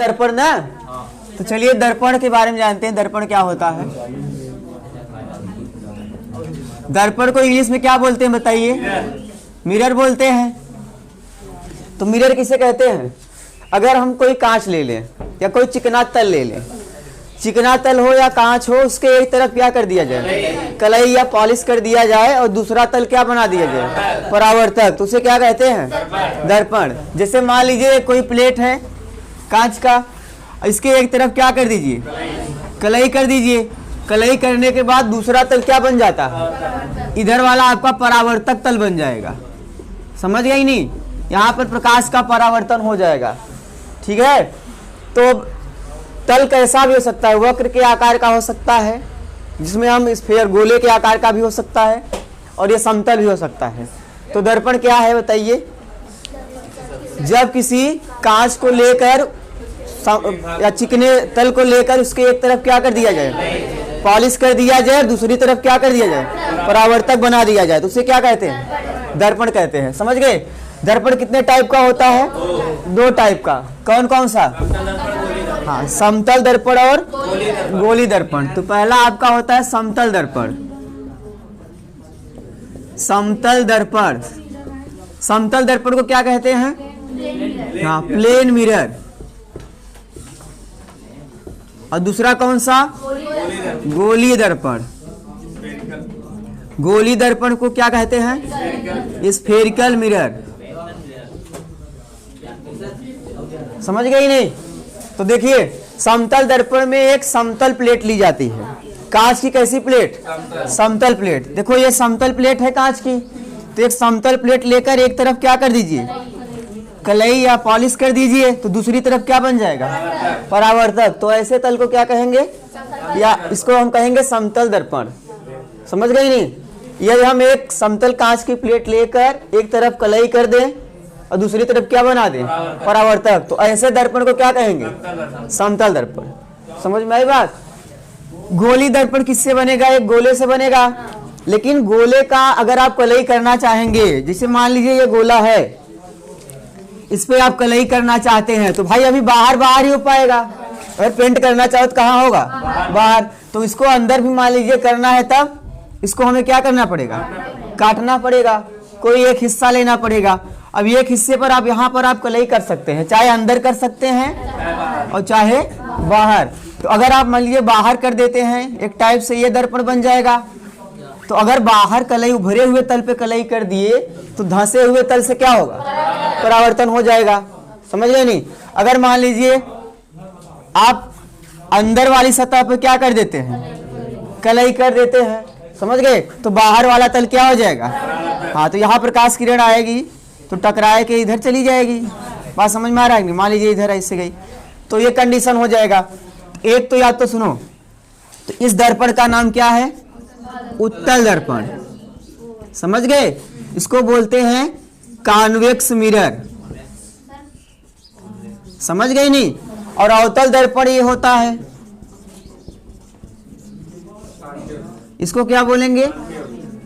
दर्पण ना। तो चलिए दर्पण के बारे में जानते हैं, दर्पण क्या होता है। दर्पण को इंग्लिश में क्या बोलते हैं बताइए? मिरर बोलते हैं। तो मिरर किसे कहते हैं? अगर हम कोई कांच ले लें या कोई चिकना तल ले लें, चिकना तल हो या कांच हो, उसके एक तरफ क्या कर दिया जाए? कलई या पॉलिश कर दिया जाए और दूसरा तल क्या बना दिया जाए? परावर्तक। तो उसे क्या कहते हैं? दर्पण। जैसे मान लीजिए कोई प्लेट है कांच का, इसके एक तरफ क्या कर दीजिए? कलई कर दीजिए। कलई करने के बाद दूसरा तल क्या बन जाता है? इधर वाला आपका परावर्तक तल बन जाएगा। समझ गए नहीं? यहाँ पर प्रकाश का परावर्तन हो जाएगा। ठीक है। तो तल कैसा भी हो सकता है? वक्र के आकार का हो सकता है, जिसमें हम स्फीयर गोले के आकार का भी हो सकता है, और ये समतल भी हो सकता है। तो दर्पण क्या है बताइए? जब किसी कांच को लेकर या चिकने तल को लेकर उसके एक तरफ क्या कर दिया जाए? पॉलिश कर दिया जाए, दूसरी तरफ क्या कर दिया जाए? परावर्तक बना दिया जाए, तो उसे क्या कहते हैं? दर्पण कहते हैं। समझ गए? दर्पण कितने टाइप का होता है? दो टाइप का। कौन कौन सा? हाँ, समतल दर्पण और गोली दर्पण। तो पहला आपका होता है समतल दर्पण। समतल दर्पण। समतल दर्पण को क्या कहते हैं? हाँ, प्लेन मिरर। और दूसरा कौन सा? गोली दर्पण। गोली दर्पण को क्या कहते हैं? Spherical mirror. समझ गए नहीं? तो देखिए, समतल दर्पण में एक समतल प्लेट ली जाती है। कांच की कैसी प्लेट? समतल प्लेट। देखो ये समतल प्लेट है कांच की। तो एक समतल प्लेट लेकर एक तरफ क्या कर दीजिए? कलई या पॉलिश कर दीजिए, तो दूसरी तरफ क्या बन जाएगा? परावर्तक। तो ऐसे तल को क्या कहेंगे? या इसको हम कहेंगे समतल दर्पण। समझ गए नहीं? यदि हम एक समतल कांच की प्लेट लेकर एक तरफ कलई कर दें और दूसरी तरफ क्या बना दें? परावर्तक। तो ऐसे दर्पण को क्या कहेंगे? समतल दर्पण। समझ में आई बात? गोली दर्पण किससे बनेगा? एक गोले से बनेगा। लेकिन गोले का अगर आप कलई करना चाहेंगे, जैसे मान लीजिए ये गोला है, इस पे आप कलई करना चाहते हैं, तो भाई अभी बाहर बाहर ही हो पाएगा। अगर पेंट करना चाहो तो कहाँ होगा? बाहर। तो इसको अंदर भी मान लीजिए करना है, तब इसको हमें क्या करना पड़ेगा? काटना पड़ेगा। कोई एक हिस्सा लेना पड़ेगा। अब एक हिस्से पर आप यहाँ पर आप कलई कर सकते हैं, चाहे अंदर कर सकते हैं और चाहे बाहर। तो अगर आप मान लीजिए बाहर कर देते हैं, एक टाइप से ये दर्पण बन जाएगा। तो अगर बाहर कलई, उभरे हुए तल पे कलई कर दिए, तो धंसे हुए तल से क्या होगा? परावर्तन हो जाएगा। समझ गए नहीं? अगर मान लीजिए आप अंदर वाली सतह पे क्या कर देते हैं? कलई कर देते हैं। समझ गए? तो बाहर वाला तल क्या हो जाएगा? हाँ, तो यहाँ प्रकाश किरण आएगी तो टकराए के इधर चली जाएगी। बात समझ में आ रहा है नहीं? मान लीजिए इधर ऐसे गई, तो ये कंडीशन हो जाएगा। एक तो याद तो सुनो, तो इस दर्पण का नाम क्या है? उत्तल दर्पण। समझ गए? इसको बोलते हैं कॉन्वेक्स मिरर। समझ गए नहीं? और अवतल दर्पण ये होता है, इसको क्या बोलेंगे?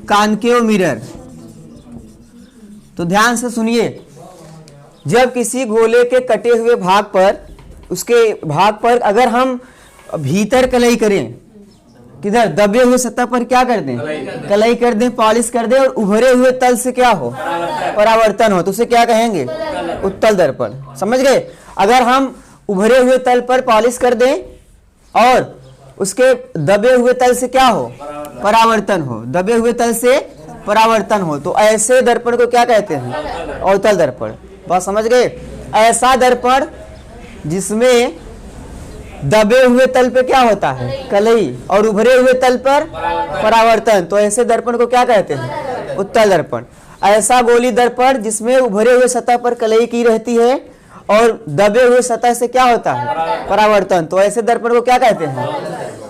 Concave mirror. तो ध्यान से सुनिए, जब किसी गोले के कटे हुए भाग पर, उसके भाग पर अगर हम भीतर कलई करें, किधर? दबे हुए सतह पर क्या कर दें? कलई कर दें, पॉलिश कर दें, और उभरे हुए तल से क्या हो? परावर्तन हो, तो उसे क्या कहेंगे? उत्तल दर्पण। समझ गए? अगर हम उभरे हुए तल पर पॉलिश कर दें और उसके दबे हुए तल से क्या हो? परावर्तन हो। दबे हुए तल से परावर्तन हो, तो ऐसे दर्पण को क्या कहते हैं? अवतल दर्पण। बात समझ गए? ऐसा दर्पण जिसमें दबे हुए तल पे क्या होता है? कलई, और उभरे हुए तल पर परावर्तन, तो ऐसे दर्पण को क्या कहते हैं? उत्तल दर्पण। ऐसा गोली दर्पण जिसमें उभरे हुए सतह पर कलई की रहती है और दबे हुए सतह से क्या होता है? परावर्तन, तो ऐसे दर्पण को क्या कहते हैं?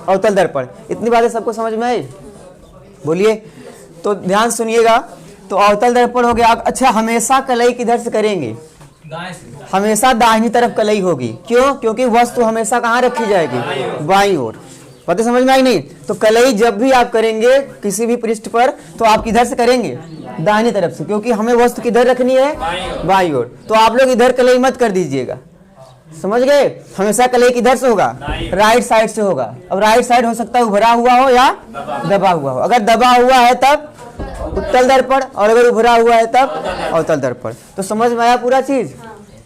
अवतल दर्पण। इतनी बातें सबको समझ में आई? बोलिए। तो ध्यान सुनिएगा। तो अवतल दर्पण हो गया। अच्छा, हमेशा कलई किधर से करेंगे? हमेशा दाहिनी तरफ कलई होगी। क्यों? क्योंकि वस्तु हमेशा कहाँ रखी जाएगी? बाईं ओर। बातें समझ में आई नहीं? तो कलई जब भी आप करेंगे किसी भी पृष्ठ पर, तो आप किधर से करेंगे? दाहिनी तरफ से, क्योंकि हमें वस्तु किधर रखनी है? बाईं ओर। तो आप लोग इधर कलई मत कर दीजिएगा। समझ गए? हमेशा कलई किधर से होगा? राइट साइड से होगा। अब राइट साइड हो सकता है उभरा हुआ हो या दबा हुआ हो। अगर दबा हुआ है तब उत्तल दर्पण, और अगर उभरा हुआ है तब अवतल दर्पण। तो समझ में आया पूरा चीज?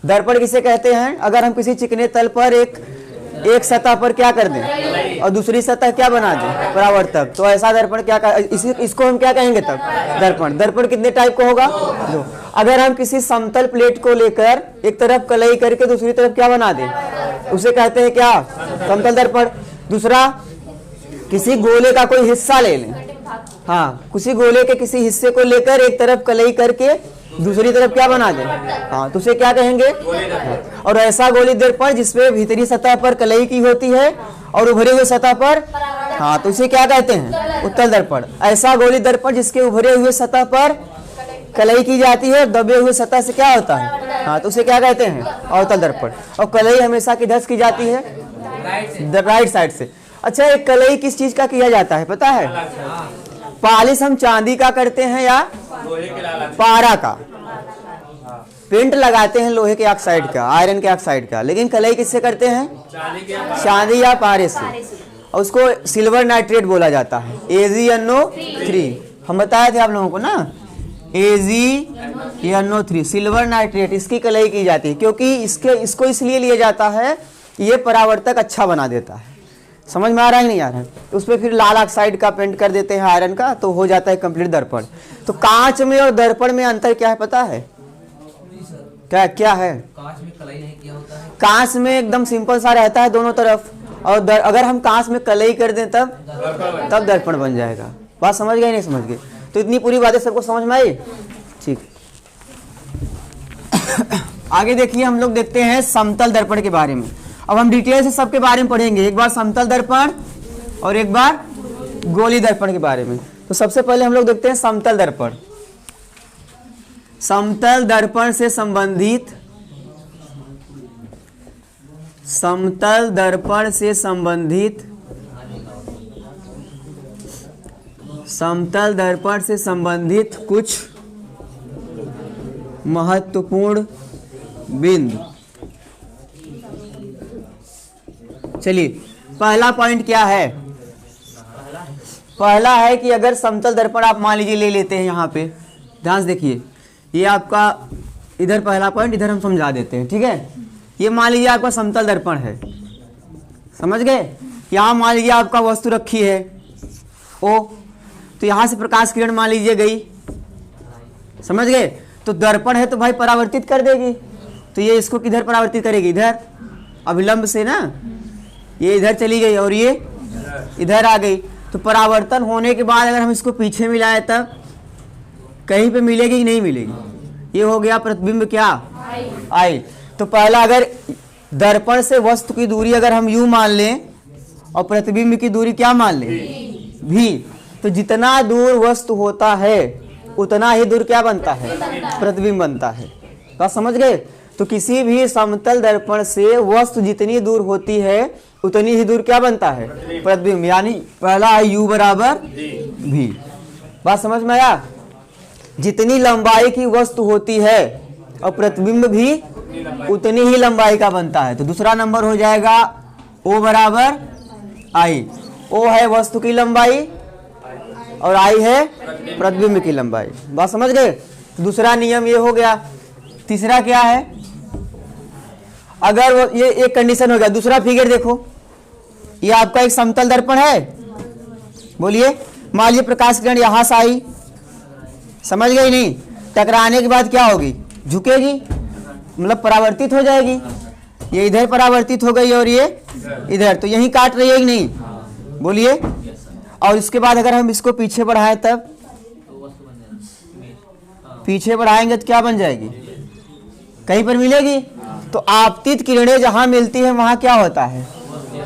दर्पण किसे कहते हैं? अगर हम किसी चिकने तल पर एक सतह पर क्या कर दें और दूसरी सतह क्या बना दें? परावर्तक। तो ऐसा दर्पण क्या इसको हम क्या कहेंगे तब? दर्पण। दर्पण कितने टाइप का होगा? दो। अगर हम किसी समतल प्लेट को लेकर एक तरफ कलई करके दूसरी तरफ क्या बना दें, उसे कहते हैं क्या? समतल दर्पण। दूसरा, किसी गोले का कोई हिस्सा ले लें, हाँ, किसी गोले के किसी हिस्से को लेकर एक तरफ कलई करके दूसरी तरफ क्या बना दें, हाँ, तो उसे क्या कहेंगे? और ऐसा गोली दर्पण जिसमें भीतरी सतह पर कलई की होती है और उभरे हुए सतह पर, हाँ, तो उसे क्या कहते हैं? उत्तल दर्पण। ऐसा गोली दर्पण जिसके उभरे हुए सतह पर कलई की जाती है और दबे हुए सतह से क्या होता है, हाँ, तो उसे क्या कहते हैं? अवतल दर्पण। और कलई हमेशा किधर की जाती है? राइट साइड से। अच्छा, एक कलई किस चीज का किया जाता है पता है? पॉलिश हम चांदी का करते हैं या पारा का? पेंट लगाते हैं लोहे के ऑक्साइड का, आयरन के ऑक्साइड का, लेकिन कलई किससे करते हैं? चांदी या पारे से। और उसको सिल्वर नाइट्रेट बोला जाता है, AgNO3। हम बताए थे आप लोगों को ना, AgNO3 सिल्वर नाइट्रेट, इसकी कलई की जाती है क्योंकि इसको इसलिए लिया जाता है, ये परावर्तक अच्छा बना देता है। समझ में आ रहा है नहीं आ रहा है? तो उस पर फिर लाल ऑक्साइड का पेंट कर देते हैं आयरन का, तो हो जाता है कंप्लीट दर्पण। तो कांच में और दर्पण में अंतर क्या है पता है? क्या है? कांच में कलई नहीं किया होता है। कांच में एकदम सिंपल सा रहता है दोनों तरफ, और अगर हम कांच में कलई कर दें तब दर्पण बन जाएगा। बात समझ गए नहीं समझ गए? तो इतनी पूरी बातें सबको समझ में आई? ठीक। आगे देखिए, हम लोग देखते हैं समतल दर्पण के बारे में। अब हम डिटेल से सबके बारे में पढ़ेंगे, एक बार समतल दर्पण और एक बार गोली दर्पण के बारे में। तो सबसे पहले हम लोग देखते हैं समतल दर्पण। समतल दर्पण से संबंधित कुछ महत्वपूर्ण बिंदु। चलिए, पहला पॉइंट क्या है? पहला है कि अगर समतल दर्पण आप मान लीजिए ले लेते हैं, यहाँ पे ध्यान से देखिए, ये आपका इधर पहला पॉइंट, इधर हम समझा देते हैं, ठीक है? ये मान लीजिए आपका समतल दर्पण है, समझ गए? यहाँ मान लीजिए आपका वस्तु रखी है ओ, तो यहाँ से प्रकाश किरण मान लीजिए गई, समझ गए? तो दर्पण है तो भाई परावर्तित कर देगी, तो ये इसको किधर परावर्तित करेगी? इधर, अभिलंब से ना, ये इधर चली गई और ये इधर आ गई। तो परावर्तन होने के बाद अगर हम इसको पीछे मिलाएं तब कहीं पे मिलेगी कि नहीं मिलेगी? ये हो गया प्रतिबिंब क्या? आई। तो पहला, अगर दर्पण से वस्तु की दूरी अगर हम यू मान लें और प्रतिबिंब की दूरी क्या मान लें? भी, तो जितना दूर वस्तु होता है उतना ही दूर क्या बनता है? प्रतिबिंब बनता है। बात समझ गए? तो किसी भी समतल दर्पण से वस्तु जितनी दूर होती है उतनी ही दूर क्या बनता है? प्रतिबिंब। यानी पहला है u बराबर v। बात समझ में आया? जितनी लंबाई की वस्तु होती है और प्रतिबिंब भी उतनी ही लंबाई का बनता है। तो दूसरा नंबर हो जाएगा o बराबर i। o है वस्तु की लंबाई और i है प्रतिबिंब की लंबाई। बात समझ गए? तो दूसरा नियम ये हो गया। तीसरा क्या है? अगर वो ये एक कंडीशन हो गया। दूसरा फिगर देखो, ये आपका एक समतल दर्पण है, बोलिए। मान लीजिए प्रकाश किरण यहां से आई, समझ गई नहीं? टकराने के बाद क्या होगी? झुकेगी, मतलब परावर्तित हो जाएगी। ये इधर परावर्तित हो गई और ये इधर, तो यही काट रही है कि नहीं? बोलिए। और इसके बाद अगर हम इसको पीछे बढ़ाएं तब पीछे बढ़ाएंगे तो क्या बन जाएगी? कहीं पर मिलेगी। तो आपतित किरणें जहां मिलती है वहां क्या होता है?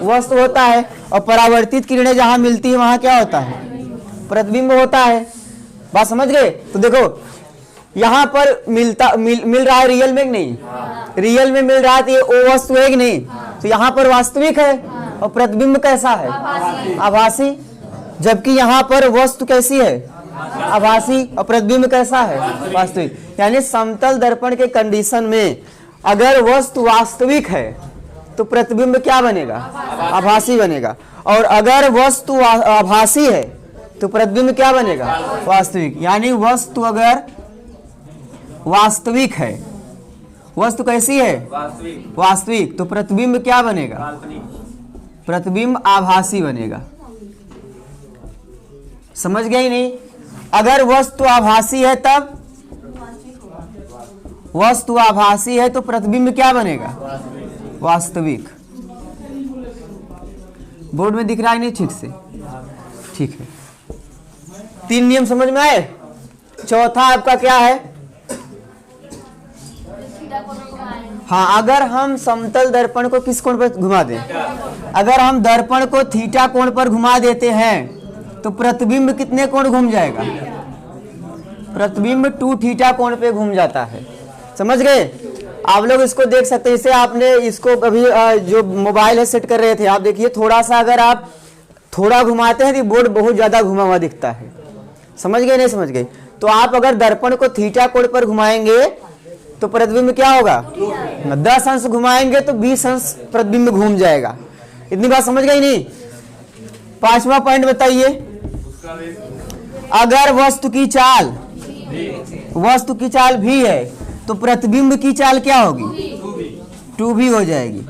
वस्तु होता है। और परावर्तित किरणें जहां मिलती है वहां क्या होता है? प्रतिबिंब होता है। बात समझ गए? तो देखो यहाँ पर मिल रहा है रियल में कि नहीं? रियल में मिल रहा है, तो ये ओ वस्तु है कि नहीं? तो यहाँ पर वास्तविक है और प्रतिबिंब कैसा है? आभासी। जबकि यहाँ पर वस्तु कैसी है? आभासी। और प्रतिबिंब कैसा है? वास्तविक। यानी समतल दर्पण के कंडीशन में अगर वस्तु वास्तविक है तो प्रतिबिंब क्या बनेगा? आभासी बनेगा। और अगर वस्तु आभासी है तो प्रतिबिंब क्या बनेगा? वास्तविक। यानी वस्तु अगर वास्तविक है, वस्तु कैसी है? वास्तविक, तो प्रतिबिंब क्या बनेगा? प्रतिबिंब आभासी बनेगा। समझ गए नहीं? अगर वस्तु आभासी है तब, वस्तु आभासी है तो प्रतिबिंब क्या बनेगा? वास्तविक। बोर्ड में दिख रहा है नहीं ठीक से? ठीक है। 3 नियम समझ में आए? चौथा आपका क्या है? हाँ, अगर हम समतल दर्पण को किस कोण पर घुमा दें? अगर हम दर्पण को थीटा कोण पर घुमा देते हैं तो प्रतिबिंब कितने कोण घूम जाएगा? प्रतिबिंब 2 थीटा कोण पे घूम जाता है। समझ गए? आप लोग इसको देख सकते हैं। जैसे आपने इसको अभी जो मोबाइल है सेट कर रहे थे, आप देखिए थोड़ा सा अगर आप थोड़ा घुमाते हैं तो बोर्ड बहुत ज्यादा घुमा हुआ दिखता है। समझ गए नहीं समझ गए? तो आप अगर दर्पण को थीटा कोण पर घुमाएंगे तो प्रतिबिंब क्या होगा? 10 अंश घुमाएंगे तो 20 अंश प्रतिबिंब घूम जाएगा। इतनी बात समझ गई नहीं? 5वां पॉइंट बताइए। अगर वस्तु की चाल भी है तो प्रतिबिंब की चाल क्या होगी? 2v हो जाएगी।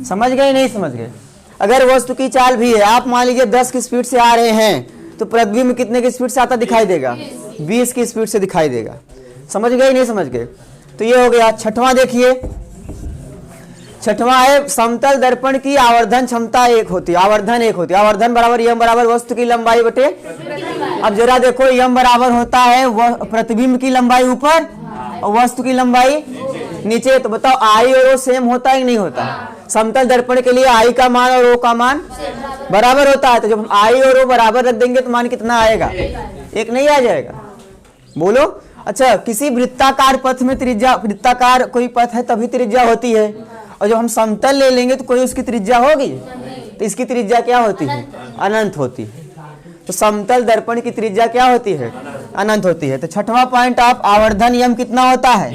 समझ गए नहीं समझ गए? अगर वस्तु की चाल भी है, आप मान लीजिए 10 की स्पीड से आ रहे हैं तो प्रतिबिंब कितने की स्पीड से आता दिखाई देगा? 20 की स्पीड से दिखाई देगा। समझ गए नहीं समझ गए? तो ये हो गया। छठवां देखिए, छठवां है समतल दर्पण की आवर्धन क्षमता 1 होती है। आवर्धन 1 होती है। आवर्धन बराबर यम बराबर वस्तु की लंबाई बटे। अब जरा देखो, यम बराबर होता है प्रतिबिंब की लंबाई ऊपर और वस्तु की लंबाई नीचे। तो बताओ आई और ओ सेम होता है कि नहीं होता? समतल दर्पण के लिए आई का मान और ओ का मान बराबर होता है। तो जब हम आई और ओ बराबर रख देंगे तो मान कितना आएगा? 1 नहीं आ जाएगा? बोलो। अच्छा, किसी वृत्ताकार पथ में त्रिज्या, वृत्ताकार कोई पथ है तभी त्रिज्या होती है, और जब हम समतल ले लेंगे तो कोई उसकी त्रिज्या होगी? तो इसकी त्रिज्या क्या होती है? अनंत होती है। तो समतल दर्पण की त्रिज्या क्या होती है? अनंत होती है। तो छठवां पॉइंट आप आवर्धन यम कितना होता है?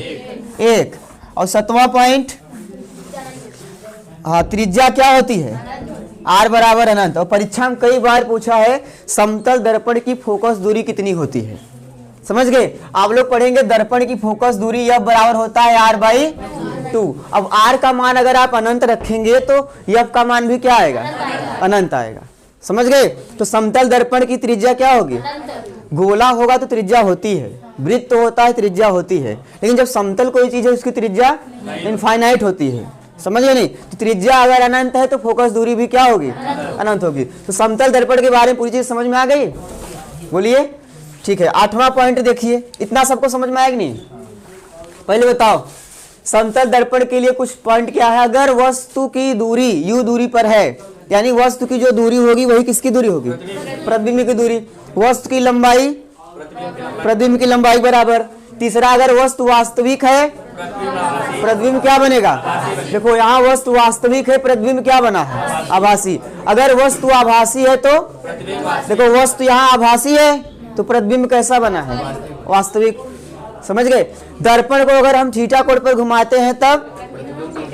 1। और 7वां पॉइंट, हाँ, त्रिज्या क्या होती है? r बराबर अनंत। और परीक्षा में कई बार पूछा है समतल दर्पण की फोकस दूरी कितनी होती है? समझ गए? आप लोग पढ़ेंगे दर्पण की फोकस दूरी F बराबर होता है r/2। अब r का मान अगर आप अनंत रखेंगे तो F का मान भी क्या आएगा? अनंत आएगा। समझ गए? तो समतल दर्पण की त्रिज्या क्या होगी? गोला होगा तो त्रिज्या होती है, वृत्त होता है त्रिज्या होती है, लेकिन जब समतल कोई चीज है उसकी त्रिज्या इनफाइनाइट होती है। समझ गए नहीं? तो त्रिज्या अगर अनंत है तो फोकस दूरी भी क्या होगी? अनंत होगी। तो समतल दर्पण के बारे में पूरी चीज समझ में आ गई? बोलिए। ठीक है। 8वां पॉइंट देखिए। इतना सबको समझ में आया कि नहीं? पहले बताओ, समतल दर्पण के लिए कुछ पॉइंट क्या है? अगर वस्तु की दूरी u दूरी पर है, यानी वस्तु की जो दूरी होगी वही किसकी दूरी होगी? प्रतिबिंब की दूरी। वस्तु की लंबाई प्रतिबिंब की लंबाई बराबर। तीसरा, अगर वस्तु वास्तविक है, प्रतिबिंब क्या बनेगा? देखो यहाँ वस्तु वास्तविक है, प्रतिबिंब क्या बना है? आभासी। अगर वस्तु आभासी है तो देखो वस्तु यहाँ आभासी है तो प्रतिबिंब कैसा बना है? वास्तविक। समझ गए? दर्पण को अगर हम थीटा कोण पर घुमाते हैं तब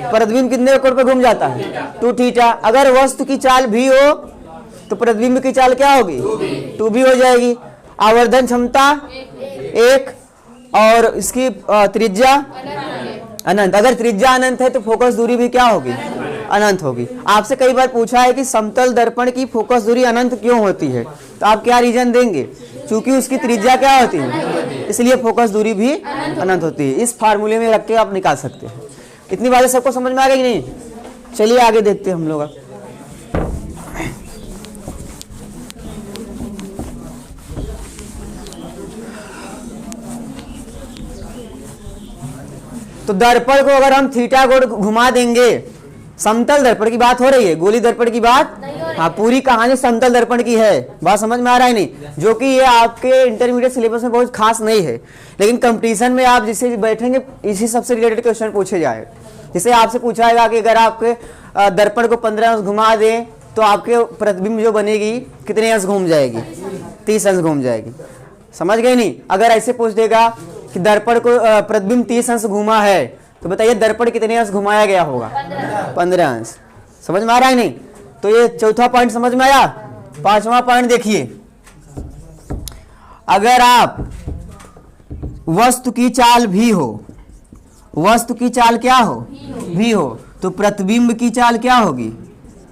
प्रतिबिंब कितने कोण पर घूम जाता है? 2 थीटा। अगर वस्तु की चाल भी हो तो प्रतिबिंब की चाल क्या होगी? 2v हो जाएगी। आवर्धन क्षमता 1 और इसकी त्रिज्या अनंत। अगर त्रिज्या अनंत है तो फोकस दूरी भी क्या होगी? अनंत होगी। आपसे कई बार पूछा है कि समतल दर्पण की फोकस दूरी अनंत क्यों होती है, तो आप क्या रीजन देंगे? क्योंकि उसकी त्रिज्या क्या होती है, इसलिए फोकस दूरी भी अनंत होती है। इस फार्मूले में रख के आप निकाल सकते हैं। इतनी बातें सबको समझ में आ गई कि नहीं? चलिए आगे देखते हैं हम लोग। तो दर्पण को अगर हम थीटा कोण घुमा देंगे, समतल दर्पण की बात हो रही है, गोली दर्पण की बात, हाँ, पूरी कहानी समतल दर्पण की है। बात समझ में आ रहा है नहीं? जो कि ये आपके इंटरमीडिएट सिलेबस में बहुत खास नहीं है, लेकिन कंपटीशन में आप जिससे बैठेंगे इसी सबसे रिलेटेड क्वेश्चन पूछे जाए। जैसे आपसे पूछा जाएगा कि अगर आपके दर्पण को 15 अंश घुमा दें तो आपके प्रतिबिंब जो बनेगी कितने अंश घूम जाएगी? 30 अंश घूम जाएगी। समझ गए नहीं? अगर ऐसे पूछ देगा कि दर्पण को प्रतिबिंब 30 अंश घूमा है तो बताइए दर्पण कितने अंश घुमाया गया होगा? 15 अंश। समझ में आ रहा है नहीं? तो ये चौथा पॉइंट समझ में आया। पांचवा पॉइंट देखिए, अगर आप वस्तु की चाल भी हो, वस्तु की चाल क्या हो? भी हो, तो प्रतिबिंब की चाल क्या होगी?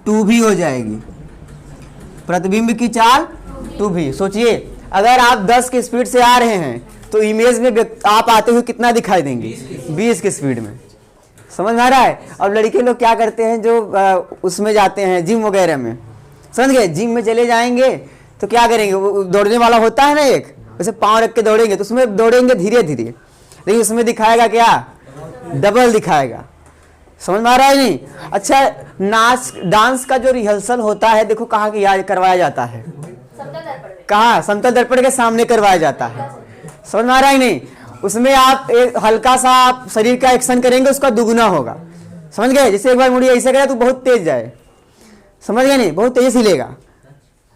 2v हो जाएगी। प्रतिबिंब की चाल 2v। सोचिए अगर आप 10 की स्पीड से आ रहे हैं तो इमेज में आप आते हुए कितना दिखाई देंगे? 20 की स्पीड में। समझ में आ रहा है? अब लड़के लोग क्या करते हैं जो उसमें जाते हैं जिम वगैरह में, समझ गए? जिम में चले जाएंगे तो क्या करेंगे, वो दौड़ने वाला होता है ना एक, वैसे पाँव रख के दौड़ेंगे तो उसमें दौड़ेंगे धीरे धीरे, लेकिन उसमें दिखाएगा क्या? डबल दिखाएगा। समझ में आ रहा है नहीं? अच्छा, नाच डांस का जो रिहर्सल होता है देखो कहाँ किया करवाया जाता है? कहाँ? समतल दर्पण के सामने करवाया जाता है। समझ में आ रहा है नहीं? उसमें आप एक हल्का सा आप शरीर का एक्शन करेंगे, उसका दुगुना होगा। समझ गए? जैसे एक बार मुड़ी ऐसे करा तो बहुत तेज जाए, समझ गए नहीं? बहुत तेज हिलेगा।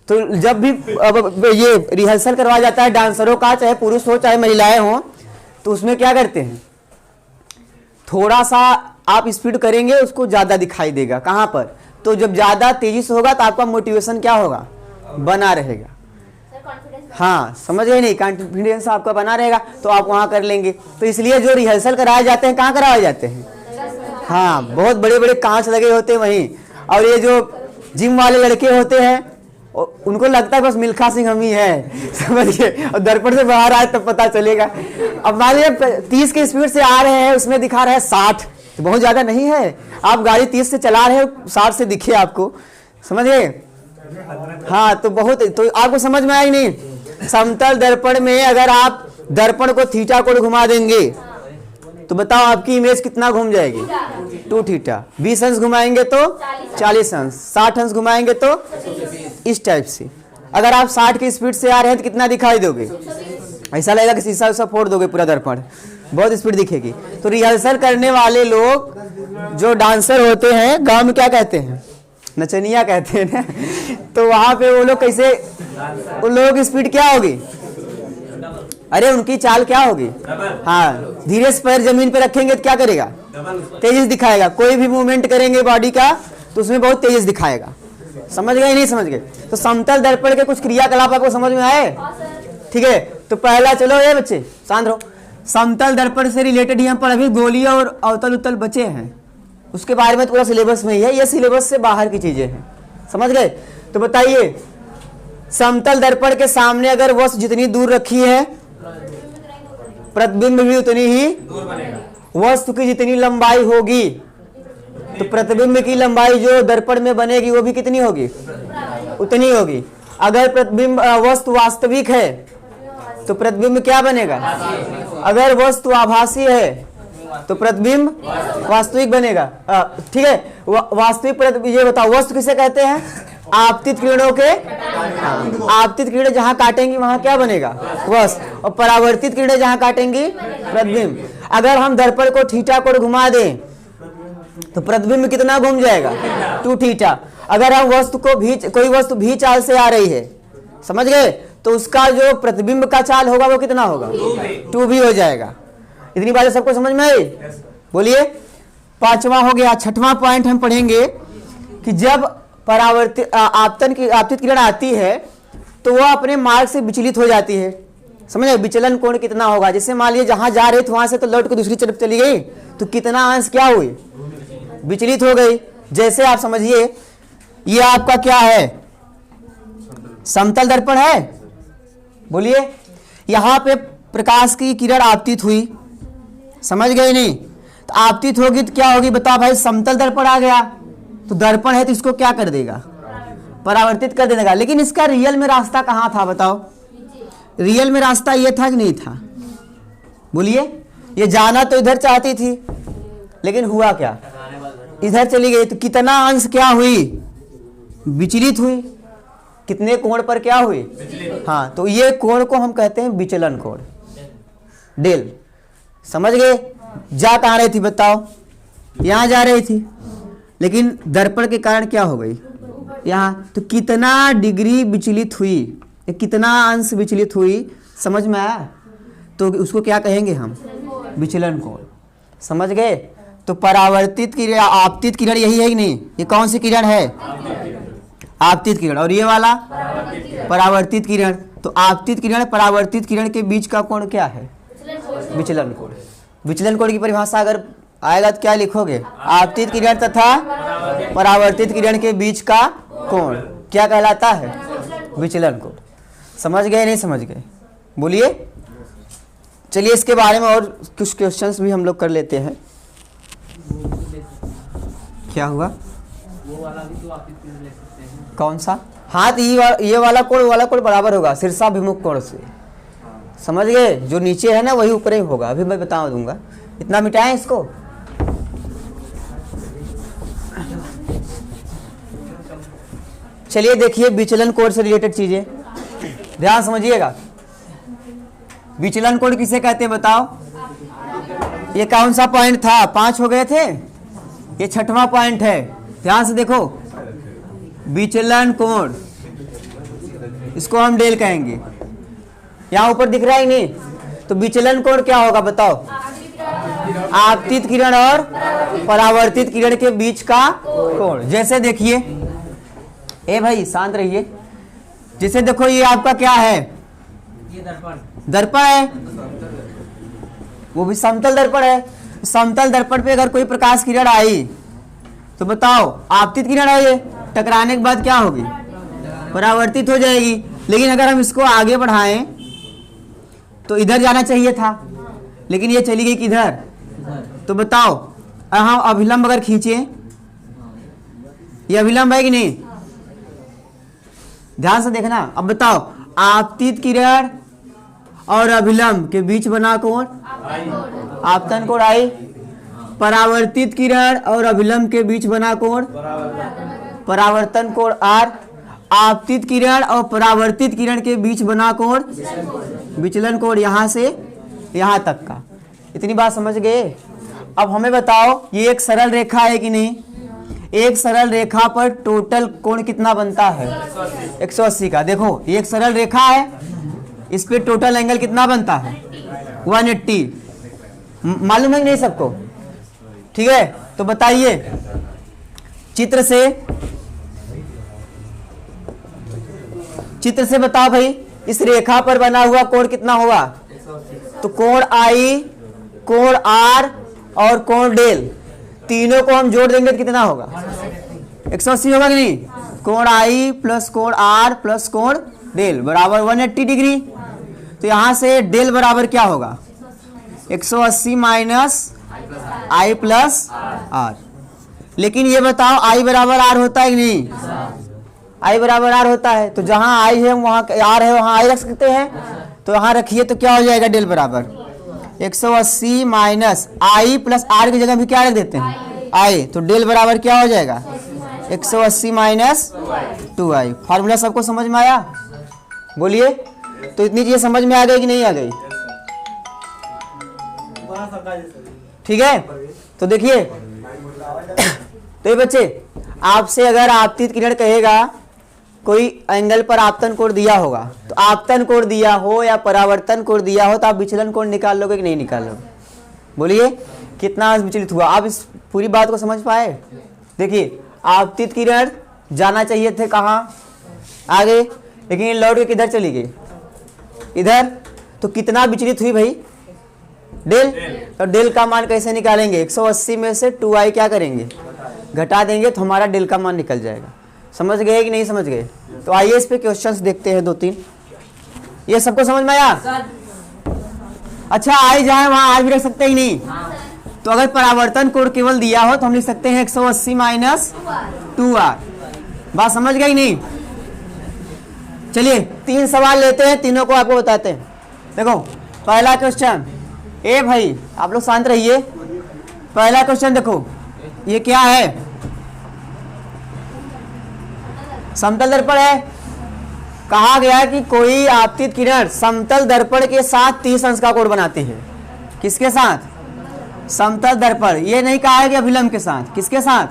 तो जब भी अब ये रिहर्सल करवाया जाता है डांसरों का, चाहे पुरुष हो चाहे महिलाएं हो, तो उसमें क्या करते हैं, थोड़ा सा आप स्पीड करेंगे उसको ज्यादा दिखाई देगा। कहाँ पर? तो जब ज्यादा तेजी से होगा तो आपका मोटिवेशन क्या होगा? बना रहेगा। हाँ, समझ गए नहीं? कॉन्फिडेंस आपका बना रहेगा तो आप वहां कर लेंगे। तो इसलिए जो रिहर्सल कराए जाते हैं, कहाँ कराए जाते हैं? हाँ, बहुत बड़े बड़े कांच लगे होते हैं वहीं। और ये जो जिम वाले लड़के होते हैं उनको लगता है बस मिल्खा सिंह हम ही है, समझिए, और दर्पण से बाहर आए तब पता चलेगा। अब मान लीजिए 30 की स्पीड से आ रहे हैं, उसमें दिखा रहा है 60, तो बहुत ज्यादा नहीं है। आप गाड़ी 30 से चला रहे हो, 60 से दिखे आपको, समझिए? हाँ, तो बहुत, तो आपको समझ में आई नहीं? समतल दर्पण में अगर आप दर्पण को थीटा कोण घुमा देंगे तो बताओ आपकी इमेज कितना घूम जाएगी? 2 थीटा। 20 अंश घुमाएंगे तो 40 अंश, 60 अंश घुमाएंगे तो इस टाइप से। अगर आप 60 की स्पीड से आ रहे हैं तो कितना दिखाई दोगे? ऐसा लगेगा कि शीशा उसा फोड़ दोगे पूरा दर्पण, बहुत स्पीड दिखेगी। तो रिहर्सल करने वाले लोग जो डांसर होते हैं, गांव में क्या कहते हैं? नचनिया कहते हैं ना। तो वहां पे वो लोग कैसे, उन लोगों की स्पीड क्या होगी? अरे उनकी चाल क्या होगी? हाँ, धीरे से पैर जमीन पे रखेंगे तो क्या करेगा? तेज दिखाएगा। कोई भी मूवमेंट करेंगे बॉडी का तो उसमें बहुत तेज दिखाएगा। समझ गए नहीं समझ गए? तो समतल दर्पण के कुछ क्रियाकलाप आपको समझ में आए? ठीक है, तो पहला, चलो ये बच्चे शांत रहो, समतल दर्पण से रिलेटेड ही हम पर अभी गोलीय और अवतल उत्तल बचे हैं, उसके बारे में पूरा सिलेबस में ही है, ये सिलेबस से बाहर की चीजें हैं। समझ गए? तो बताइए, समतल दर्पण के सामने अगर वस्तु जितनी दूर रखी है, प्रतिबिंब भी उतनी ही दूर बनेगा। वस्तु की जितनी लंबाई होगी तो प्रतिबिंब की लंबाई जो दर्पण में बनेगी वो भी कितनी होगी? उतनी होगी। अगर प्रतिबिंब वस्तु वास्तविक है तो प्रतिबिंब क्या बनेगा? अगर वस्तु आभासी है तो प्रतिबिंब वास्तविक बनेगा। ठीक है, वास्तविक प्रतिबिंब। ये बताओ वस्तु किसे कहते हैं? आपतित किरणों के, आपतित किरणें जहां काटेंगी वहां क्या बनेगा? वस्तु। और परावर्तित किरणें जहां काटेंगी प्रतिबिंब। अगर हम दर्पण को थीटा कोण घुमा दें तो प्रतिबिंब कितना घूम जाएगा? 2 थीटा। अगर हम वस्तु को भी, कोई वस्तु भी चाल से आ रही है, समझ गए, तो उसका जो प्रतिबिंब का चाल होगा वो कितना होगा? 2v हो जाएगा। इतनी बातें सबको समझ में आई? बोलिए। पांचवा हो गया। छठवां पॉइंट हम पढ़ेंगे कि जब परावर्तित आपतित किरण आती है तो वह अपने मार्ग से विचलित हो जाती है। समझे? विचलन कोण कितना होगा? जैसे मान लीजिए जहां जा रहे थे वहां से तो लौट के दूसरी तरफ चली गई तो कितना अंश क्या हुई? विचलित हो गई। जैसे आप समझिए ये आपका क्या है? समतल दर्पण है। बोलिए। यहां पे प्रकाश की किरण आपतित हुई, समझ गए नहीं? तो आपतित होगी तो क्या होगी? बताओ भाई, समतल दर्पण आ गया तो दर्पण है तो इसको क्या कर देगा? परावर्तित कर देगा। लेकिन इसका रियल में रास्ता कहां था बताओ? रियल में रास्ता ये था कि नहीं था? बोलिए। ये जाना तो इधर चाहती थी लेकिन हुआ क्या? इधर चली गई तो कितना अंश क्या हुई? विचलित हुई। कितने कोण पर क्या हुई? हाँ, तो ये कोण को हम कहते हैं विचलन कोण, डेल। समझ गए? जा कहाँ रही थी बताओ? यहां जा रही थी, लेकिन दर्पण के कारण क्या हो गई? यहाँ। तो कितना डिग्री विचलित हुई, कितना अंश विचलित हुई, समझ में आया? तो उसको क्या कहेंगे हम? विचलन कोण। समझ गए? तो परावर्तित किरण, आपतित किरण यही है कि नहीं? ये कौन सी किरण है? आपतित किरण। और ये वाला परावर्तित किरण। तो आपतित किरण परावर्तित किरण के बीच का कोण क्या है? विचलन कोण। विचलन कोण की परिभाषा अगर आएगा तो क्या लिखोगे? आपतित किरण तथा परावर्तित किरण के बीच का कोण क्या कहलाता है? विचलन कोण। समझ गए नहीं समझ गए? बोलिए। चलिए इसके बारे में और कुछ क्वेश्चंस भी हम लोग कर लेते हैं। क्या हुआ? वो वाला भी तो आप इसमें ले सकते हैं। कौन सा? हाँ तो ये वाला कोण बराबर होगा शीर्षाभिमुख कोण से। समझ गए? जो नीचे है ना वही ऊपर ही होगा। अभी मैं बता दूंगा। इतना मिटाएं इसको। चलिए देखिए विचलन कोण से रिलेटेड चीजें ध्यान समझिएगा। विचलन कोण किसे कहते हैं बताओ? ये कौन सा पॉइंट था? 5 हो गए थे, ये 6वां पॉइंट है। ध्यान से देखो, विचलन कोण, इसको हम डेल कहेंगे। यहाँ ऊपर दिख रहा है नहीं? तो विचलन कोण क्या होगा बताओ? आपतित किरण और परावर्तित किरण के बीच का कोण। जैसे देखिए, ए भाई शांत रहिए। जैसे देखो ये आपका क्या है? ये दर्पण। दर्पण है, वो भी समतल दर्पण है। समतल दर्पण पे अगर कोई प्रकाश किरण आई तो बताओ आपतित किरण है, ये टकराने के बाद क्या होगी? परावर्तित हो जाएगी। लेकिन अगर हम इसको आगे बढ़ाएं तो इधर जाना चाहिए था, लेकिन ये चली गई किधर? तो बताओ हम अभिलंब अगर खींचे, ये अभिलंब है कि नहीं? ध्यान से देखना। अब बताओ आपतित किरण और अभिलंब के बीच बना कोण आपतन कोण आई। परावर्तित किरण और अभिलंब के बीच बना कोण परावर्तन कोण आर। आपतित किरण और परावर्तित किरण के बीच बना कोण विचलन कोण। यहां से यहां तक का। इतनी बात समझ गए? अब हमें बताओ ये एक सरल रेखा है कि नहीं? एक सरल रेखा पर टोटल कोण कितना बनता है? 180 का। देखो ये एक सरल रेखा है, इस पे टोटल एंगल कितना बनता है? 180। मालूम है कि नहीं सबको? ठीक है, तो बताइए चित्र से बताओ भाई, इस रेखा पर बना हुआ कोण कितना होगा? तो कोण आई, कोण आर और कोण डेल, तीनों को हम जोड़ देंगे तो कितना होगा? 180 होगा कि नहीं? कोण आई प्लस कोण आर प्लस कोण डेल बराबर 180 डिग्री। तो यहां से डेल बराबर क्या होगा? 180 माइनस आई प्लस आर। लेकिन ये बताओ आई बराबर आर होता है कि नहीं? आई बराबर आर होता है। तो जहां आई है वहां आर है, वहां आई रख सकते हैं। तो यहां रखिए तो क्या हो जाएगा? डेल बराबर 180 माइनस आई प्लस आर की जगह भी क्या रख देते हैं? आई। तो डेल बराबर क्या हो जाएगा? 180 माइनस 2i। फार्मूला सबको समझ में आया? बोलिए। तो इतनी चीजें समझ में आ गई कि नहीं आ गई? ठीक है, तो देखिए तो ये बच्चे, आपसे अगर आपतित किरण कहेगा कोई एंगल पर आपतन कोण दिया होगा, तो आपतन कोण दिया हो या परावर्तन कोण दिया हो तो आप विचलन कोण निकाल लोगे कि नहीं निकाल लोगे? बोलिए कितना विचलित हुआ? आप इस पूरी बात को समझ पाए? देखिए आपतित किरण जाना चाहिए थे कहाँ? आगे, लेकिन ये लौट के किधर चली गई? इधर। तो कितना विचलित हुई भाई? डेल। तो डेल का मान कैसे निकालेंगे? 180 में से 2i क्या करेंगे? घटा देंगे तो हमारा डेल का मान निकल जाएगा। समझ गए कि नहीं समझ गए? तो आइए इस पे क्वेश्चंस देखते हैं 2-3। ये सबको समझ में आया? अच्छा, आई जाए वहां आज भी रख सकते ही नहीं। तो अगर परावर्तन कोण केवल दिया हो तो हम लिख सकते हैं 180 माइनस 2r। बात समझ गई नहीं? चलिए 3 सवाल लेते हैं, तीनों को आपको बताते हैं। देखो पहला क्वेश्चन, ए भाई आप लोग शांत रहिए। पहला क्वेश्चन देखो, ये क्या है? समतल दर्पण है। कहा गया कि कोई आपतित किरण समतल दर्पण के साथ 30 अंश का कोण बनाते हैं। किसके साथ? समतल दर्पण। ये नहीं कहा है कि अभिलंब के साथ। किसके साथ?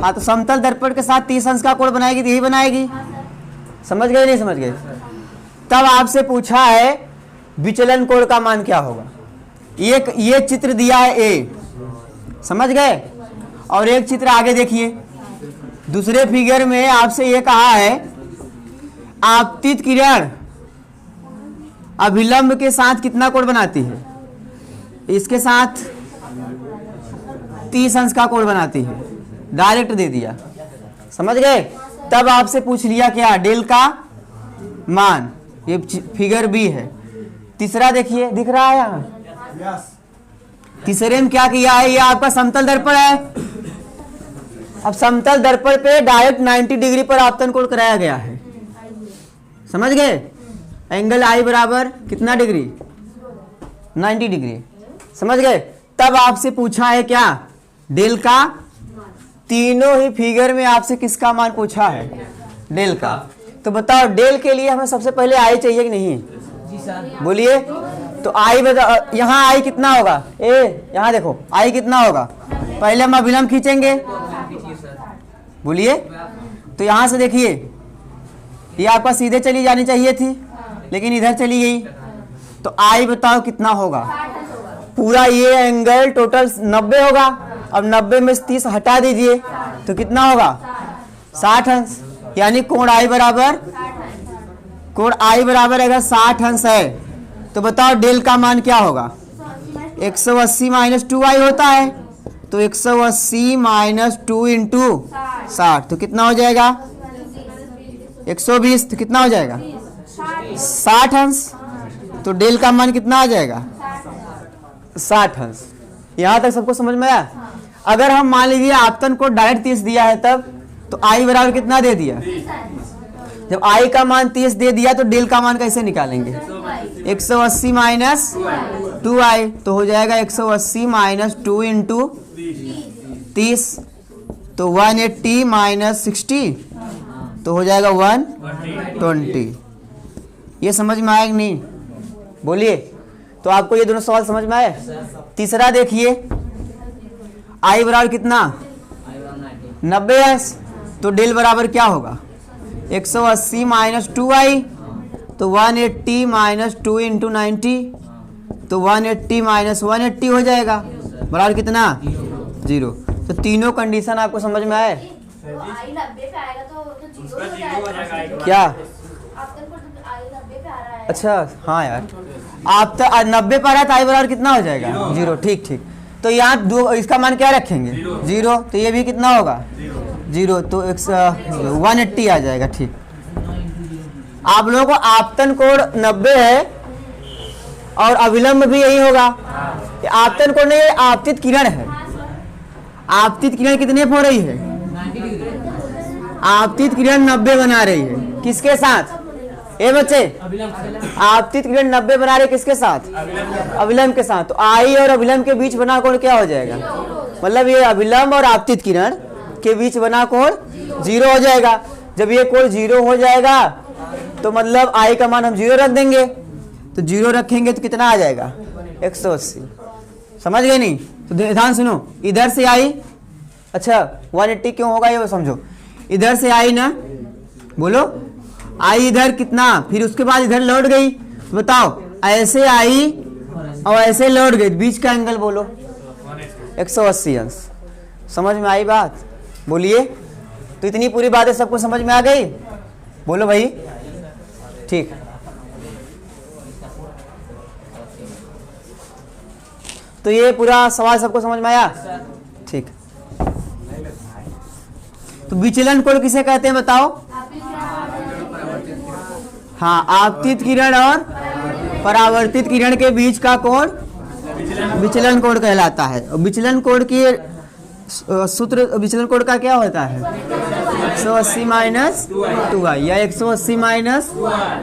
हाँ, तो समतल दर्पण के साथ 30 अंश का कोण बनाएगी तो यही बनाएगी। समझ गए नहीं समझ गए? तब आपसे पूछा है विचलन कोण का मान क्या होगा। ये चित्र दिया है ए, समझ गए। और एक चित्र आगे देखिए, दूसरे फिगर में आपसे ये कहा है आपतित किरण अभिलंब के साथ कितना कोण बनाती है, इसके साथ 30 अंश का कोण बनाती है, डायरेक्ट दे दिया, समझ गए। तब आपसे पूछ लिया क्या, डेल का मान, ये फिगर बी है। तीसरा देखिए, दिख रहा है यहाँ, तीसरे में क्या किया है, ये आपका समतल दर्पण है। अब समतल दर्पण पे डायरेक्ट 90 डिग्री पर आपतन कोण कराया गया है, समझ गए। एंगल आई बराबर कितना डिग्री, 90 डिग्री, समझ गए। तब आपसे पूछा है क्या, डेल का, तीनों ही फिगर में आपसे किसका मान पूछा है, डेल का। तो बताओ डेल के लिए हमें सबसे पहले आई चाहिए कि नहीं, जी सर। बोलिए। तो आई बताओ, यहाँ आई कितना होगा, ए यहाँ देखो आई कितना होगा, पहले हम अभिलंब खींचेंगे, खींचिए सर। बोलिए। तो यहाँ से देखिए ये आपका सीधे चली जानी चाहिए थी, लेकिन इधर चली गई, तो आई बताओ कितना होगा, पूरा ये एंगल टोटल 90 होगा। अब 90 में से 30 हटा दीजिए तो कितना होगा, 60 अंश। यानी कोण आई बराबर, कोण आई बराबर अगर 60 अंश है तो बताओ डेल का मान क्या होगा, 180 माइनस 2i होता है, तो 180 माइनस 2 इंटू 60 तो कितना हो जाएगा, 120, तो कितना हो जाएगा 60 अंश। तो डेल का मान कितना आ जाएगा, 60 अंश। यहाँ तक सबको समझ में आया। अगर हम मान लीजिए आपतन को डायरेक्ट 30 दिया है तब, तो आई बराबर कितना दे दिया, जब आई का मान 30 दे दिया तो डेल का मान कैसे निकालेंगे, 180 माइनस 2i, तो हो जाएगा 180 माइनस 2 इंटू 30, तो 180 माइनस 60 तो हो जाएगा 120। ये समझ में आया कि नहीं, बोलिए। तो आपको ये दोनों सवाल समझ में आए। तीसरा देखिए, आई बराबर कितना, 90 अंश, तो डेल बराबर क्या होगा, 180 माइनस 2i, तो 180 माइनस 2 इंटू 90, तो 180 माइनस 180 हो जाएगा, बराबर कितना, 0। तो तीनों कंडीशन आपको समझ में आए। तो आई 90 पे आएगा तो 0 हो जाएगा क्या, आपका तो आई 90 पे आ रहा है। अच्छा हाँ यार, आप तो 90 पर है तो आई बराबर कितना हो जाएगा, 0। ठीक ठीक। तो यहाँ दो, इसका मान क्या रखेंगे, 0, तो ये भी कितना होगा, 0, तो 180 आ जाएगा। ठीक, आप लोगों को आपतन कोण 90 है और अविलंब भी यही होगा। आपतन कोण नहीं, आपतित किरण है। आपतित किरण कितने पे हो रही है, आपतित किरण 90 बना रही है, किसके साथ, ए बच्चे, आपतित किरण 90 बना रही है किसके साथ, अविलंब के साथ। तो आई और अविलंब के बीच बना कोण क्या हो जाएगा, मतलब ये अविलंब और आपतित किरण के बीच बना कोण 0 हो जाएगा। जब ये कोण 0 हो जाएगा तो मतलब आई का मान हम 0 रख देंगे, तो 0 रखेंगे तो कितना आ जाएगा, 180। समझ गए नहीं, तो ध्यान सुनो, इधर से आई, अच्छा 180 क्यों होगा ये समझो, इधर से आई ना, बोलो आई इधर कितना, फिर उसके बाद इधर लौट गई, तो बताओ ऐसे आई और ऐसे लौट गई, बीच का एंगल बोलो 180 अंश। समझ में आई बात, बोलिए। तो इतनी पूरी बातें सबको समझ में आ गई, बोलो भाई। ठीक, तो ये पूरा सवाल सबको समझ में आया। ठीक, तो विचलन कोण किसे कहते हैं बताओ, हाँ, आपतित किरण और परावर्तित किरण के बीच का कोण विचलन कोण कहलाता है। और विचलन कोण की सूत्र, विचलन कोण का क्या होता है, 180 माइनस 2i या 180 माइनस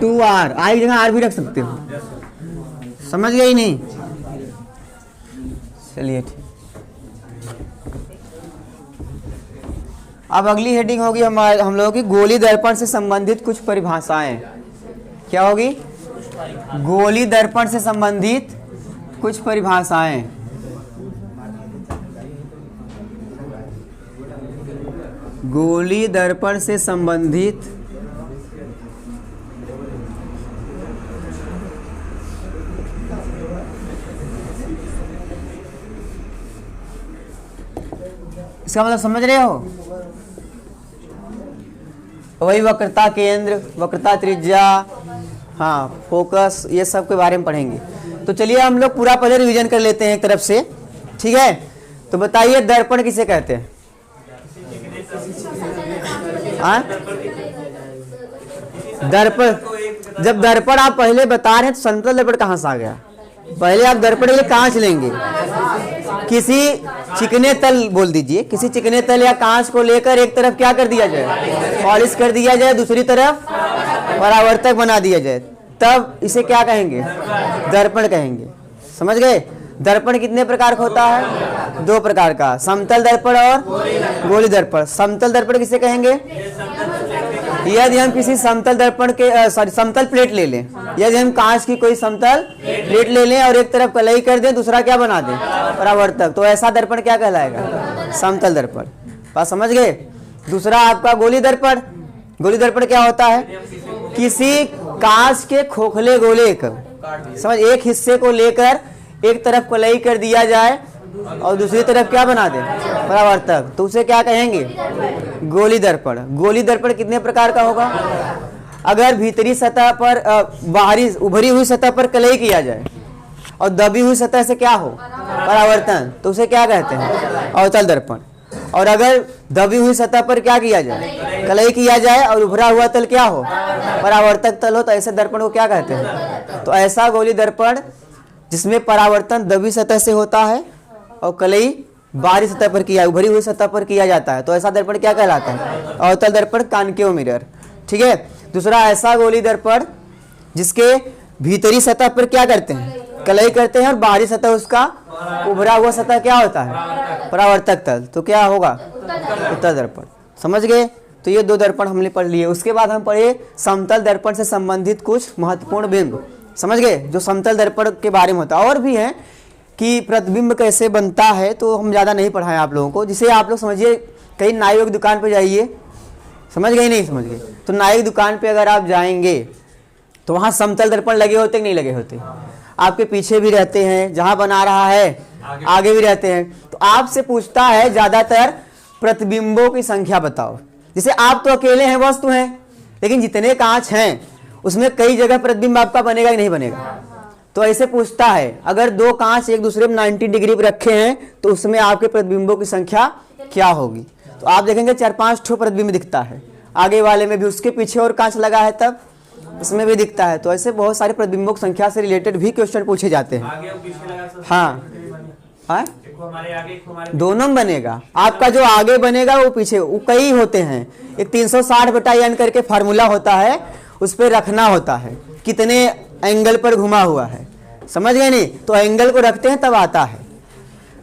2r, आई जगह आर भी रख सकते हो। समझ गए नहीं, चलिए ठीक। अब अगली हेडिंग होगी हम लोगों की गोली दर्पण से संबंधित कुछ परिभाषाएं। क्या होगी, गोली दर्पण से संबंधित कुछ परिभाषाएं। गोली दर्पण से संबंधित इसका मतलब समझ रहे हो? वही वक्रता केंद्र, वक्रता त्रिज्या, हाँ फोकस, ये सब के बारे में पढ़ेंगे। तो चलिए हम लोग पूरा पहले रिवीजन कर लेते हैं एक तरफ से, ठीक है? तो बताइए दर्पण किसे कहते हैं? हाँ? दर्पण, जब दर्पण आप पहले बता रहे हैं तो समतल दर्पण कहाँ से आ गया? पहले आप दर्पण के लिए कांच लेंगे, किसी चिकने तल बोल दीजिए, किसी चिकने तल या कांच को लेकर एक तरफ क्या कर दिया जाए? पॉलिश कर दिया जाए, दूसरी तरफ परावर्तक बना दिया जाए, तब इसे क्या कहेंगे? दर्पण कहेंगे। समझ गए? दर्पण कितने प्रकार का होता है? 2 प्रकार का, समतल दर्पण और गोली दर्पण। समतल दर्पण किसे कहेंगे? यदि हम किसी समतल दर्पण के समतल प्लेट ले लें, यदि हम कांच की कोई समतल प्लेट ले लें और एक तरफ कलई कर दें, दूसरा क्या बना दें? परावर्तक, तो ऐसा दर्पण क्या कहलाएगा? समतल दर्पण। बात समझ गए? दूसरा आपका गोली दर्पण। गोली दर्पण क्या होता है? किसी कांच के खोखले गोले का समझ एक हिस्से को लेकर एक तरफ कलई कर दिया जाए और दूसरी तरफ क्या बना दे? परावर्तक, तो उसे क्या कहेंगे? गोली दर्पण। गोली दर्पण कितने प्रकार का होगा? अगर भीतरी सतह पर बाहरी उभरी हुई सतह पर कलई किया जाए और दबी हुई सतह से क्या हो? परावर्तन, तो उसे क्या कहते हैं? अवतल दर्पण। और अगर दबी हुई सतह पर क्या किया जाए? कलई किया जाए और उभरा हुआ तल क्या हो? परावर्तक तल हो, तो ऐसे दर्पण को क्या कहते हैं? तो ऐसा गोली दर्पण जिसमें परावर्तन दबी सतह से होता है और कलई बाहरी सतह पर किया, उभरी हुई सतह पर किया जाता है, तो ऐसा दर्पण क्या कहलाता है? अवतल दर्पण, कॉन्केव मिरर। ठीक है। दूसरा ऐसा गोली दर्पण जिसके भीतरी सतह पर क्या करते हैं? कलई करते हैं और बाहरी सतह उसका उभरा हुआ सतह क्या होता है? परावर्तक तल, तो क्या होगा? उत्तल दर्पण। समझ गए? तो ये 2 दर्पण हमने पढ़ लिए। उसके बाद हम पढ़े समतल दर्पण से संबंधित कुछ महत्वपूर्ण बिंदु। समझ गए? जो समतल दर्पण के बारे में होता है। और भी है कि प्रतिबिंब कैसे बनता है, तो हम ज़्यादा नहीं पढ़ाएं आप लोगों को। जिसे आप लोग समझिए, कहीं नाई की दुकान पर जाइए, समझ गए? नहीं समझ गए? तो नाई की दुकान पे अगर आप जाएंगे तो वहाँ समतल दर्पण लगे होते कि नहीं लगे होते? आपके पीछे भी रहते हैं, जहाँ बना रहा है आगे भी रहते हैं। तो आपसे पूछता है ज़्यादातर प्रतिबिंबों की संख्या बताओ। जैसे आप तो अकेले हैं, वस्तु हैं, लेकिन जितने कांच हैं उसमें कई जगह प्रतिबिंब आपका बनेगा कि नहीं बनेगा? तो ऐसे पूछता है, अगर 2 कांच एक दूसरे में 90 डिग्री पर रखे हैं तो उसमें आपके प्रतिबिंबों की संख्या क्या होगी? तो आप देखेंगे 4-5 ठो प्रतिबिंब दिखता है, आगे वाले में भी, उसके पीछे और कांच लगा है तब उसमें भी दिखता है। तो ऐसे बहुत सारे प्रतिबिंबों की संख्या से रिलेटेड भी क्वेश्चन पूछे जाते हैं। हाँ, हाँ? दोनों में बनेगा। आपका जो आगे बनेगा वो पीछे, वो कई होते हैं। एक 360/n करके फार्मूला होता है, उस पर रखना होता है कितने एंगल पर घुमा हुआ है। समझ गए? नहीं तो एंगल को रखते हैं तब आता है।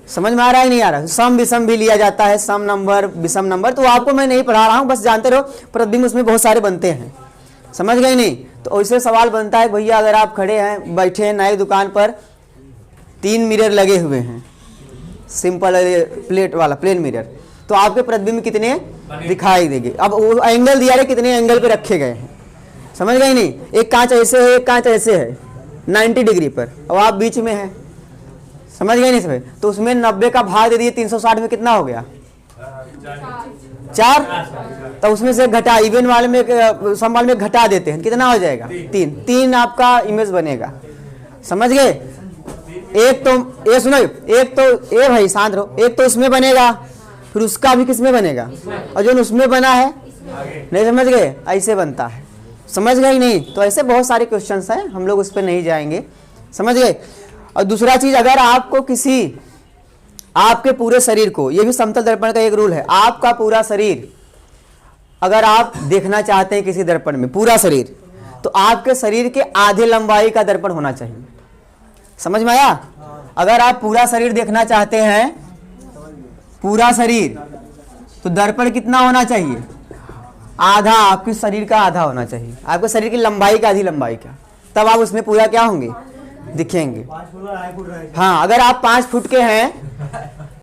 समझ में आ रहा है नहीं आ रहा? सम विषम भी लिया जाता है, सम नंबर विषम नंबर। तो आपको मैं नहीं पढ़ा रहा हूँ, बस जानते रहो प्रतिबिंब उसमें बहुत सारे बनते हैं। समझ गए? नहीं तो ऐसे सवाल बनता है, भैया अगर आप खड़े हैं, बैठे हैं नाई दुकान पर, 3 मिरर लगे हुए हैं, सिंपल प्लेट वाला प्लेन मिरर, तो आपके प्रतिबिंब कितने दिखाई देंगे? अब वो एंगल दिया है, कितने एंगल पे रखे गए हैं। समझ गए? नहीं एक कांच ऐसे है, एक कांच ऐसे है 90 डिग्री पर, और आप बीच में हैं। समझ गए? नहीं समझ? तो उसमें 90 का भाग दे दिए 360 में, कितना हो गया? 4। तो उसमें से घटा, इवन वाले में सम वाले में घटा देते हैं, कितना हो जाएगा? 3 आपका इमेज बनेगा। समझ गए? एक तो ये सुनो, एक तो ये भाई शांत रहो, एक तो उसमें बनेगा, फिर उसका भी किसमें बनेगा, और जो उसमें बना है नहीं। समझ गए? ऐसे बनता है। समझ गए? नहीं तो ऐसे बहुत सारे क्वेश्चंस हैं, हम लोग उस पर नहीं जाएंगे। समझ गए? और दूसरा चीज, अगर आपको किसी आपके पूरे शरीर को, ये भी समतल दर्पण का एक रूल है, आपका पूरा शरीर अगर आप देखना चाहते हैं किसी दर्पण में पूरा शरीर, तो आपके शरीर के आधे लंबाई का दर्पण होना चाहिए। समझ में आया? अगर आप पूरा शरीर देखना चाहते हैं, पूरा शरीर, तो दर्पण कितना होना चाहिए? आधा, आपके शरीर का आधा होना चाहिए, आपके शरीर की लंबाई का आधी लंबाई का, तब आप उसमें पूरा क्या होंगे? दिखेंगे। हाँ, अगर आप 5 फुट के हैं